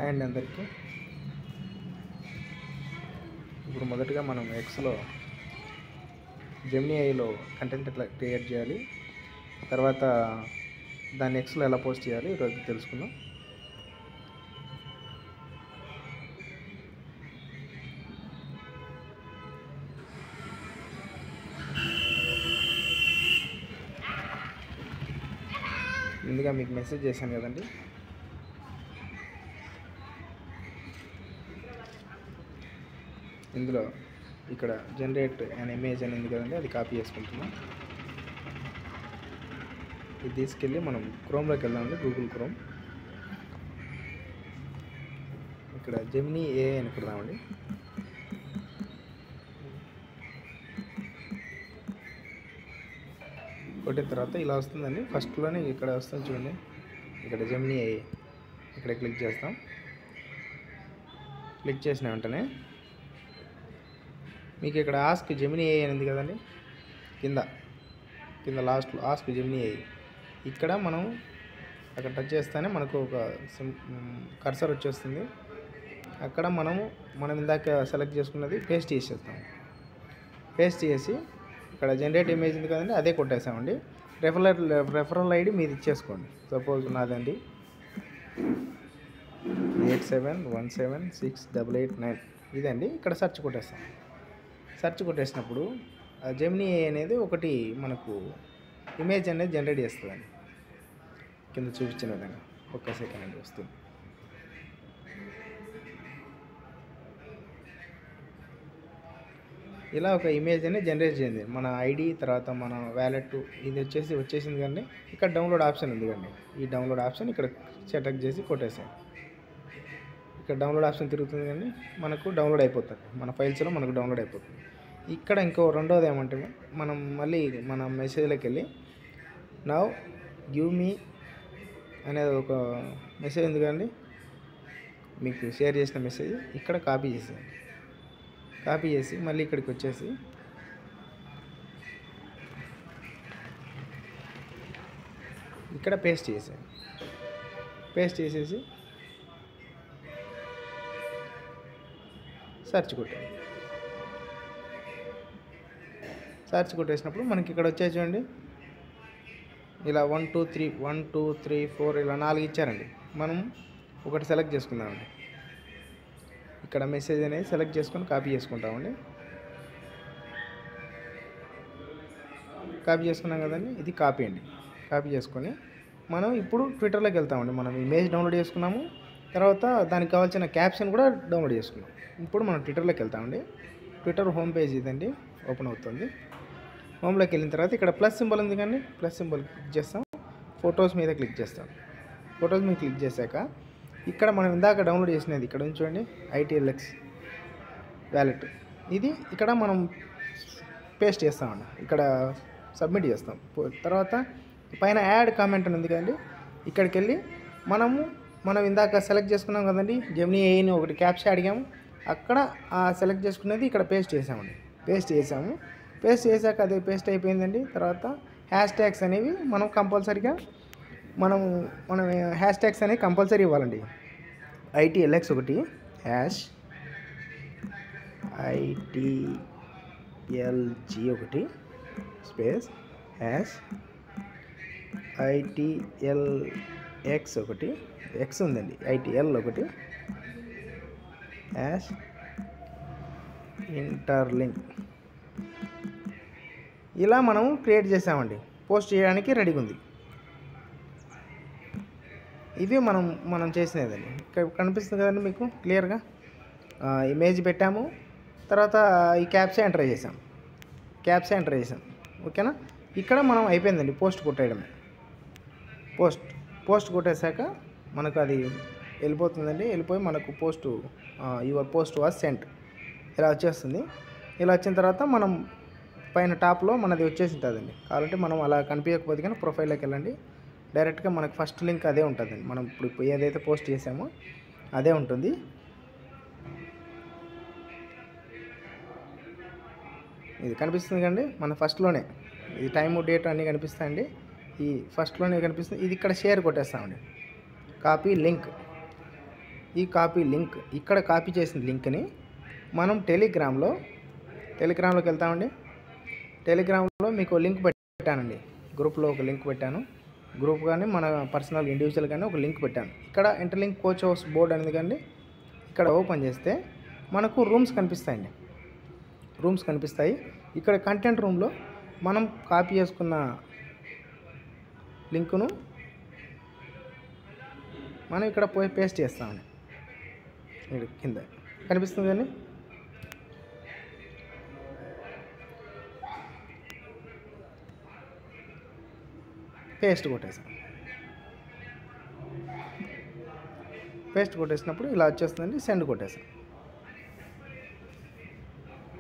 And అందరికీ ఇప్పుడు మొదటగా మనం ఎక్స్లో జెమినీ ఐలో కంటెంట్ ఎట్లా క్రియేట్ చేయాలి, తర్వాత దాన్ని ఎక్స్లో ఎలా పోస్ట్ చేయాలి ఈరోజు తెలుసుకుందాం. ముందుగా మీకు మెసేజ్ చేశాను కదండి, ఇందులో ఇక్కడ జనరేట్ అన్ ఇమేజ్ అని ఉంది కదండి, అది కాపీ చేసుకుంటున్నాం. ఇది తీసుకెళ్ళి మనం క్రోమ్లోకి వెళ్దామండి, గూగుల్ క్రోమ్. ఇక్కడ జెమినీ ఏ అని కొడదామండి. కొట్టిన తర్వాత ఇలా వస్తుందండి. ఫస్ట్లోనే ఇక్కడ వస్తుంది చూడండి, ఇక్కడ జెమినీ ఏ, ఇక్కడ క్లిక్ చేస్తాం. క్లిక్ చేసిన వెంటనే మీకు ఇక్కడ ఆస్క్ జెమినీ ఏ అని ఉంది కదండి, కింద లాస్ట్లో ఆస్క్ జెమినీ ఏ. ఇక్కడ మనం అక్కడ టచ్ చేస్తేనే మనకు ఒక కర్సర్ వచ్చేస్తుంది. అక్కడ మనం ఇందాక సెలెక్ట్ చేసుకున్నది పేస్ట్ చేసేస్తాం. పేస్ట్ చేసి ఇక్కడ జనరేట్ ఇమేజ్ ఉంది కదండి, అదే కొట్టేసామండి. రెఫరల్ ఐడి మీరు ఇచ్చేసుకోండి. సపోజ్ నాదండి 87176889 ఇదండి. ఇక్కడ సెర్చ్ కొట్టేస్తాం. సెర్చ్ కొట్టేసినప్పుడు జెమినీ ఏ అనేది ఒకటి మనకు ఇమేజ్ అనేది జనరేట్ చేస్తుందండి, కింద చూపించిన విధంగా. ఒక్క సెకండ్ అండి, వస్తుంది. ఇలా ఒక ఇమేజ్ అనేది జనరేట్ చేయండి. మన ఐడి తర్వాత మన వ్యాలెట్ ఇది వచ్చేసింది కానీ ఇక్కడ డౌన్లోడ్ ఆప్షన్ ఉంది కండి. ఈ డౌన్లోడ్ ఆప్షన్ ఇక్కడ సెటప్ చేసి కొట్టేసాం. ఇక్కడ డౌన్లోడ్ ఆప్షన్ తిరుగుతుంది కానీ మనకు డౌన్లోడ్ అయిపోతుంది, మన ఫైల్స్లో మనకు డౌన్లోడ్ అయిపోతుంది. ఇక్కడ ఇంకో రెండోది ఏమంటే, మనం మళ్ళీ మన మెసేజ్లోకి వెళ్ళి నౌ గివ్ మీ అనేది ఒక మెసేజ్ ఉంది కదండి, మీకు షేర్ చేసిన మెసేజ్ ఇక్కడ కాపీ చేసేయండి. కాపీ చేసి మళ్ళీ ఇక్కడికి వచ్చేసి ఇక్కడ పేస్ట్ చేసేయండి. పేస్ట్ చేసేసి సెర్చ్ కొట్టండి. సెర్చ్ కొట్టేసినప్పుడు మనకి ఇక్కడ వచ్చే చూడండి, ఇలా 1 2 3 4 ఇలా 4 ఇచ్చారండి. మనం ఒకటి సెలెక్ట్ చేసుకుందామండి. ఇక్కడ మెసేజ్ అనేది సెలెక్ట్ చేసుకొని కాపీ చేసుకుంటామండి. కాపీ చేసుకున్నాం కదండి, ఇది కాపీ అండి. కాపీ చేసుకొని మనం ఇప్పుడు ట్విట్టర్లోకి వెళ్తామండి. మనం ఇమేజ్ డౌన్లోడ్ చేసుకున్నాము, తర్వాత దానికి కావాల్సిన క్యాప్షన్ కూడా డౌన్లోడ్ చేసుకున్నాం. ఇప్పుడు మనం ట్విట్టర్లోకి వెళ్తామండి. ట్విట్టర్ హోమ్ పేజ్ ఇదండి, ఓపెన్ అవుతుంది. హోమ్లోకి వెళ్ళిన తర్వాత ఇక్కడ ప్లస్ సింబల్ ఉంది కానీ ప్లస్ సింబల్ క్లిక్ చేస్తాం. ఫొటోస్ మీద క్లిక్ చేస్తాం. ఫొటోస్ మీద క్లిక్ చేశాక ఇక్కడ మనం ఇందాక డౌన్లోడ్ చేసినది ఇక్కడ నుంచి చూడండి, ITLX వ్యాలెట్. ఇది ఇక్కడ మనం పేస్ట్ చేస్తామండి. ఇక్కడ సబ్మిట్ చేస్తాం. తర్వాత పైన యాడ్ కామెంట్ అని ఉంది కదండి, ఇక్కడికి వెళ్ళి మనం ఇందాక సెలెక్ట్ చేసుకున్నాం కదండి, జెమినీ ఏని ఒకటి క్యాప్చా అడిగాము. అక్కడ ఆ సెలెక్ట్ చేసుకున్నది ఇక్కడ పేస్ట్ చేసామండి. పేస్ట్ చేశాక అది పేస్ట్ అయిపోయిందండి. తర్వాత హ్యాష్ ట్యాగ్స్ అనేవి మనం కంపల్సరీగా మనం హ్యాష్ ట్యాగ్స్ అనేవి కంపల్సరీ ఇవ్వాలండి. ITLX ఒకటి, హ్యాష్ ITLG ఒకటి, స్పేస్ హ్యాష్ ITLX ఒకటి, X ఉందండి, ITL ఒకటి, హ్యాష్ ఇంటర్లింక్. ఇలా మనం క్రియేట్ చేసామండి. పోస్ట్ చేయడానికి రెడీగా ఉంది. ఇవి మనం చేసినదండి. ఇక్కడ కనిపిస్తుంది కదండి మీకు క్లియర్గా. ఇమేజ్ పెట్టాము, తర్వాత ఈ క్యాప్చా ఎంటర్ చేసాం. ఓకేనా. ఇక్కడ మనం అయిపోయిందండి పోస్ట్ కొట్టేయడమే. పోస్ట్ కొట్టేశాక మనకు అది వెళ్ళిపోతుందండి. వెళ్ళిపోయి మనకు యువర్ పోస్ట్ వాజ్ సెంట్ ఇలా వచ్చేస్తుంది. ఇలా వచ్చిన తర్వాత మనం పైన టాప్లో మనది వచ్చేసి ఉంటుందండి. కావాలంటే మనం అలా కనిపించకపోతే కానీ ప్రొఫైల్లోకి వెళ్ళండి, డైరెక్ట్గా మనకు ఫస్ట్ లింక్ అదే ఉంటుందండి. మనం ఇప్పుడు ఏదైతే పోస్ట్ చేసామో అదే ఉంటుంది. ఇది కనిపిస్తుంది కండి మన ఫస్ట్లోనే, ఇది టైము డేట్ అన్నీ కనిపిస్తాయండి. ఈ ఫస్ట్లోనే కనిపిస్తుంది. ఇది ఇక్కడ షేర్ కొట్టేస్తామండి. కాపీ లింక్ ఈ కాపీ లింక్ ఇక్కడ కాపీ చేసిన లింక్ని మనం టెలిగ్రామ్లోకి వెళ్తామండి. టెలిగ్రామ్లో మీకు లింక్ పెట్టానండి, గ్రూప్లో ఒక లింక్ పెట్టాను. గ్రూప్ కానీ మన పర్సనల్ ఇండివిజువల్ కానీ ఒక లింక్ పెట్టాను. ఇక్కడ ఇంటర్లింక్ కోచ్ హౌస్ బోర్డ్ అనేది కండి ఇక్కడ ఓపెన్ చేస్తే మనకు రూమ్స్ కనిపిస్తాయండి. రూమ్స్ కనిపిస్తాయి. ఇక్కడ కంటెంట్ రూమ్లో మనం కాపీ చేసుకున్న లింకును మనం ఇక్కడ పోయి పేస్ట్ చేస్తామండి. ఇక్కడ కింద కనిపిస్తుంది కానీ పేస్ట్ కొట్టేసాం. పేస్ట్ కొట్టేసినప్పుడు ఇలా వచ్చేస్తుందండి. సెండ్ కొట్టేసాం.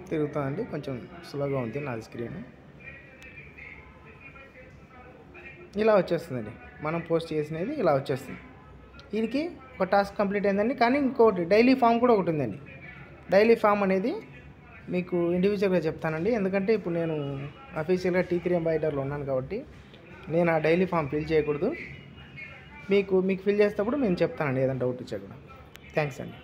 తిరుగుతుందండి, కొంచెం స్లోగా ఉంది నాది స్క్రీన్. ఇలా వచ్చేస్తుందండి, మనం పోస్ట్ చేసినది ఇలా వచ్చేస్తుంది. దీనికి ఒక టాస్క్ కంప్లీట్ అయిందండి. కానీ ఇంకోటి డైలీ ఫామ్ కూడా ఒకటి ఉందండి. డైలీ ఫామ్ అనేది మీకు ఇండివిజువల్గా చెప్తానండి, ఎందుకంటే ఇప్పుడు నేను అఫీషియల్గా T3 ఎంబైడర్లో ఉన్నాను కాబట్టి నేను ఆ డైలీ ఫామ్ ఫిల్ చేయకూడదు. మీకు ఫిల్ చేసేటప్పుడు నేను చెప్తానండి, ఏదైనా డౌట్ వచ్చా కూడా. థ్యాంక్స్ అండి.